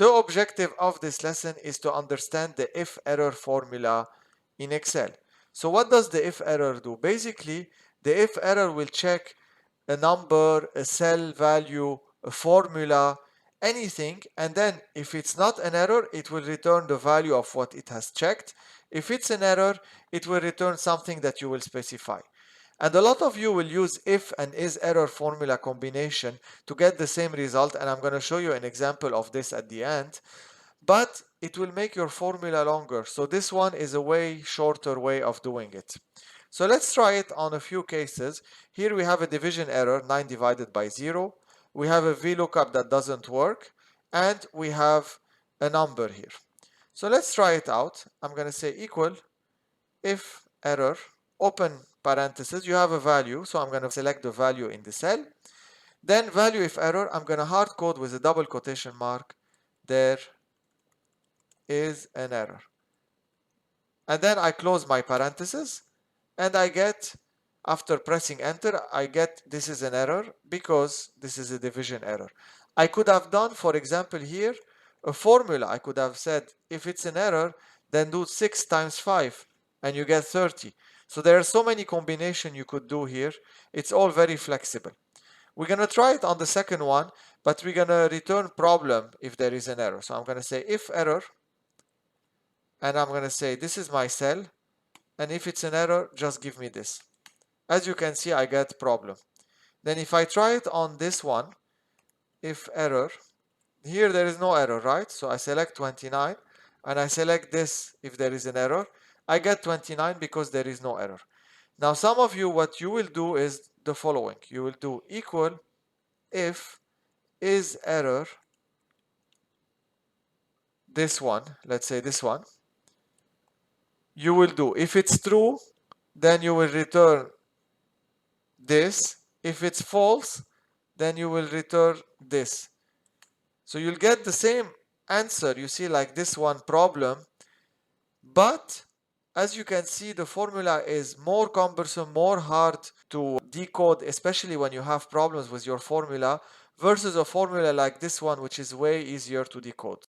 The objective of this lesson is to understand the if-error formula in Excel. So what does the if-error do? Basically, the if-error will check a number, a cell value, a formula, anything, and then if it's not an error, it will return the value of what it has checked. If it's an error, it will return something that you will specify. And a lot of you will use if and ISERROR formula combination to get the same result, and I'm going to show you an example of this at the end. But it will make your formula longer. So this one is a way shorter way of doing it. So let's try it on a few cases. Here we have a division error, 9 divided by 0. We have a VLOOKUP that doesn't work, and we have a number here. So let's try it out. I'm going to say equal if error, open parenthesis, you have a value, so I'm going to select the value in the cell. Then value if error, I'm going to hard code with a double quotation mark, there is an error. And then I close my parenthesis, and I get, after pressing enter, I get this is an error because this is a division error. I could have done, for example, here a formula. I could have said if it's an error, then do 6 times 5 and you get 30. So there are so many combinations you could do here. It's all very flexible. We're going to try it on the second one, but we're going to return problem if there is an error. So I'm going to say if error, and I'm going to say this is my cell, and if it's an error, just give me this. As you can see, I get problem. Then if I try it on this one, if error, here there is no error, right? So I select 29, and I select this if there is an error. I get 29 because there is no error. Now some of you, what you will do is the following. You will do equal if is error, this one, let's say this one. You will do, if it's true, then you will return this. If it's false, then you will return this. So you'll get the same answer, you see, like this one problem, but as you can see, the formula is more cumbersome, more hard to decode, especially when you have problems with your formula, versus a formula like this one, which is way easier to decode.